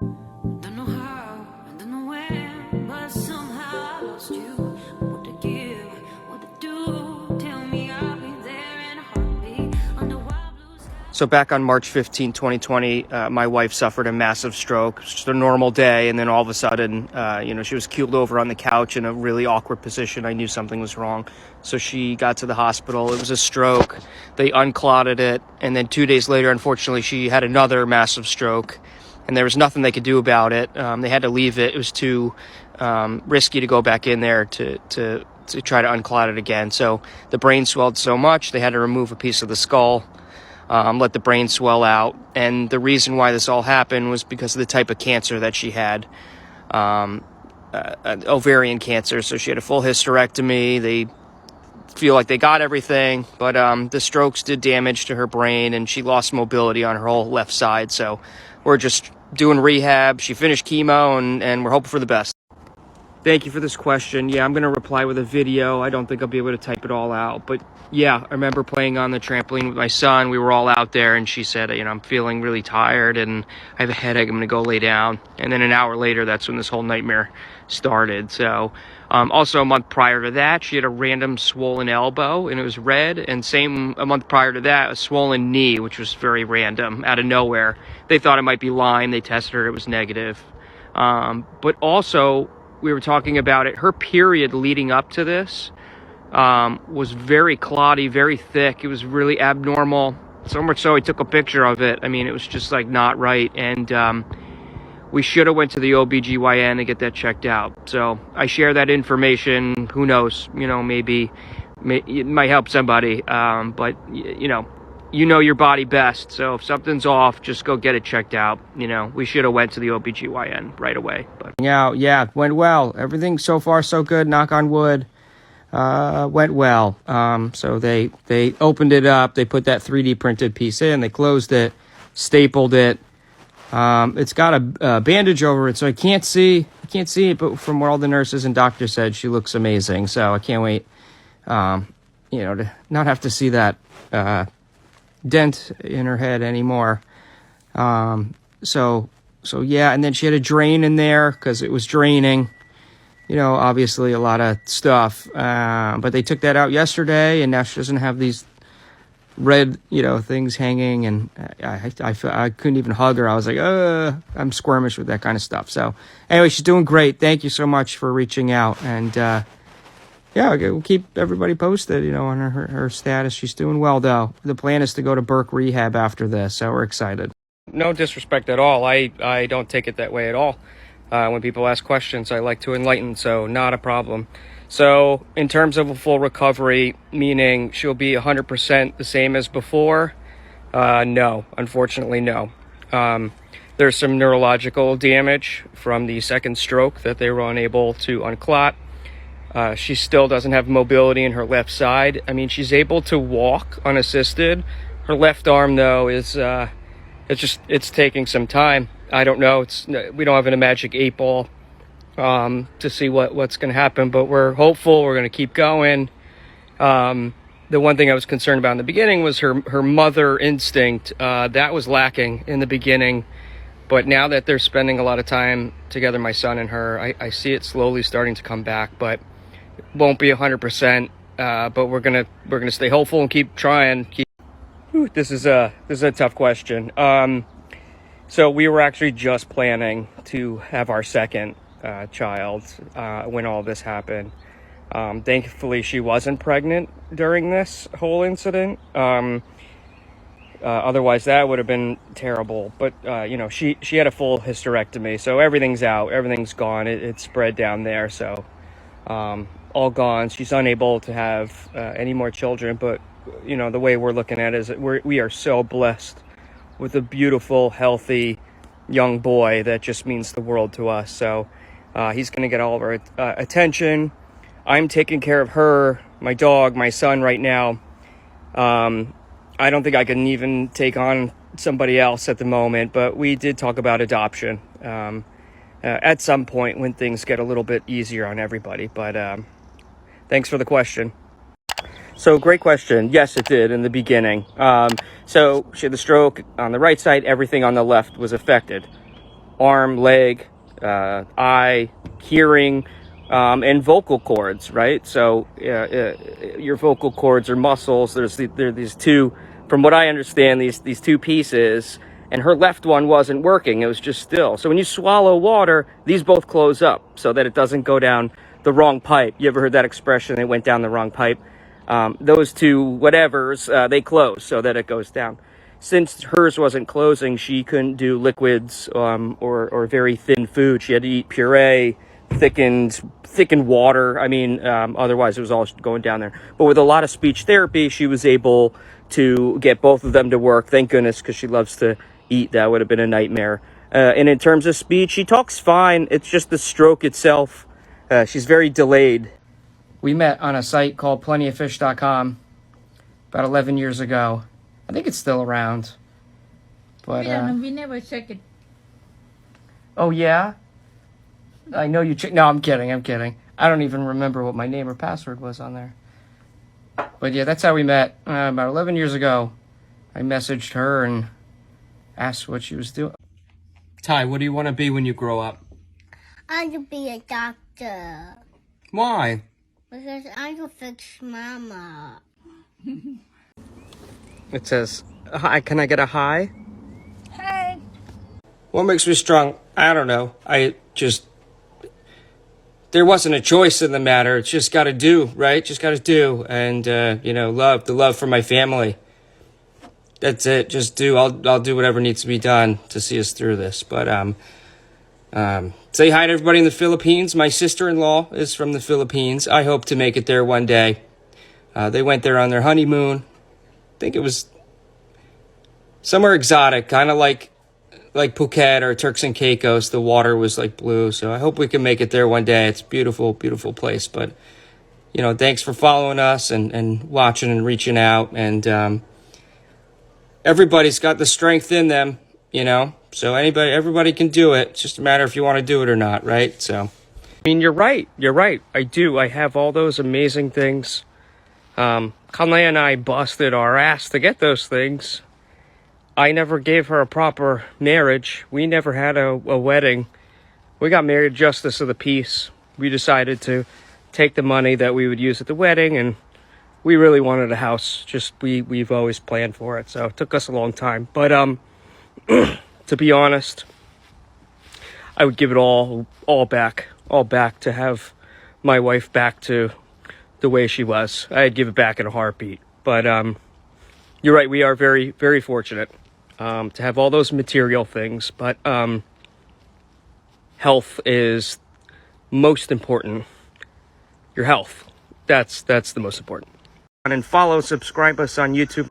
Don't know how, I don't know when, but somehow I lost you. What to give, what to do, tell me I'll be there in a heartbeat, under wild blue skies. So back on March 15, 2020, my wife suffered a massive stroke. It was just a normal day, and then all of a sudden, she was keeled over on the couch in a really awkward position. I knew something was wrong. So she got to the hospital. It was a stroke. They unclotted it, and then 2 days later, unfortunately, she had another massive stroke, and there was nothing they could do about it. They had to leave it. It was too risky to go back in there to try to unclot it again. So the brain swelled so much, they had to remove a piece of the skull. Let the brain swell out. And the reason why this all happened was because of the type of cancer that she had, ovarian cancer. So she had a full hysterectomy. They feel like they got everything, but the strokes did damage to her brain, and she lost mobility on her whole left side. So we're just doing rehab. She finished chemo, and we're hoping for the best. Thank you for this question. Yeah, I'm going to reply with a video. I don't think I'll be able to type it all out. But yeah, I remember playing on the trampoline with my son. We were all out there, and she said, I'm feeling really tired, and I have a headache. I'm going to go lay down. And then an hour later, that's when this whole nightmare started. So also a month prior to that, she had a random swollen elbow, and it was red. And same a month prior to that, a swollen knee, which was very random, out of nowhere. They thought it might be Lyme. They tested her. It was negative. But also, we were talking about it. Her period leading up to this was very clotty, very thick. It was really abnormal. So much so, I took a picture of it. I mean, it was just like not right. And we should have went to the OBGYN to get that checked out. So I share that information. Who knows? Maybe it might help somebody. But you know your body best. So if something's off, just go get it checked out. We should have went to the OBGYN right away. But yeah, went well. Everything so far so good. Knock on wood. Went well. So they opened it up. They put that 3D printed piece in. They closed it, stapled it. It's got a bandage over it, so I can't see it. But from what all the nurses and doctors said, she looks amazing. So I can't wait, to not have to see that dent in her head anymore. So yeah, and then she had a drain in there because it was draining, obviously a lot of stuff, but they took that out yesterday, and now she doesn't have these red things hanging, and I couldn't even hug her. I was like, I'm squirmish with that kind of stuff. So anyway, she's doing great. Thank you so much for reaching out, and yeah, we'll keep everybody posted, on her status. She's doing well, though. The plan is to go to Burke Rehab after this, so we're excited. No disrespect at all. I don't take it that way at all. When people ask questions, I like to enlighten, so not a problem. So in terms of a full recovery, meaning she'll be 100% the same as before, no, unfortunately, no. There's some neurological damage from the second stroke that they were unable to unclot. She still doesn't have mobility in her left side. I mean, she's able to walk unassisted. Her left arm, though, is it's taking some time. I don't know. We don't have a magic 8 ball to see what's going to happen, but we're hopeful. We're going to keep going. The one thing I was concerned about in the beginning was her mother instinct. That was lacking in the beginning, but now that they're spending a lot of time together, my son and her, I see it slowly starting to come back, but won't be 100%. But we're gonna stay hopeful and keep trying. This is a tough question. So we were actually just planning to have our second child when all this happened. Thankfully, she wasn't pregnant during this whole incident. Otherwise, that would have been terrible. But she had a full hysterectomy, so everything's out, everything's gone. It spread down there, so all gone. She's unable to have any more children. But the way we're looking at it is that we are so blessed with a beautiful, healthy young boy that just means the world to us. So he's going to get all of our attention. I'm taking care of her, my dog, my son right now. I don't think I can even take on somebody else at the moment, but we did talk about adoption at some point when things get a little bit easier on everybody. But thanks for the question. So great question. Yes, it did in the beginning. So she had the stroke on the right side. Everything on the left was affected. arm, leg, eye, hearing, and vocal cords, right? So your vocal cords are muscles. There are these two, from what I understand, these two pieces, and her left one wasn't working. It was just still. So when you swallow water, these both close up so that it doesn't go down the wrong pipe. You ever heard that expression? It went down the wrong pipe. Those two whatevers, they close so that it goes down. Since hers wasn't closing, she couldn't do liquids or very thin food. She had to eat puree, thickened water. I mean, otherwise it was all going down there. But with a lot of speech therapy, she was able to get both of them to work. Thank goodness, because she loves to eat. That would have been a nightmare. And in terms of speech, she talks fine. It's just the stroke itself. She's very delayed. We met on a site called plentyoffish.com about 11 years ago. I think it's still around. But we never check it. oh yeah? I know you check. No, I'm kidding. I don't even remember what my name or password was on there. But yeah, that's how we met. About 11 years ago, I messaged her and asked what she was doing. Ty, what do you want to be when you grow up? I want to be a doctor. Why? Because I can fix Mama. It says, hi, can I get a hi? Hi. What makes me strong? I don't know. There wasn't a choice in the matter. It's just got to do, right? Just got to do. And, the love for my family. That's it. Just do. I'll do whatever needs to be done to see us through this. But, say hi to everybody in the Philippines. My sister-in-law is from the Philippines. I hope to make it there one day. They went there on their honeymoon. I think it was somewhere exotic, kind of like Phuket or Turks and Caicos. The water was like blue. So I hope we can make it there one day. It's a beautiful, beautiful place. But, thanks for following us and watching and reaching out. And everybody's got the strength in them, So everybody can do it. It's just a matter if you want to do it or not, right? So, you're right. I do. I have all those amazing things. Kanlaya and I busted our ass to get those things. I never gave her a proper marriage. We never had a wedding. We got married justice of the peace. We decided to take the money that we would use at the wedding, and we really wanted a house. Just we've always planned for it, so it took us a long time. But to be honest, I would give it all back to have my wife back to the way she was. I'd give it back in a heartbeat. But you're right, we are very, very fortunate to have all those material things. But health is most important. Your health. That's the most important. And follow, subscribe us on YouTube.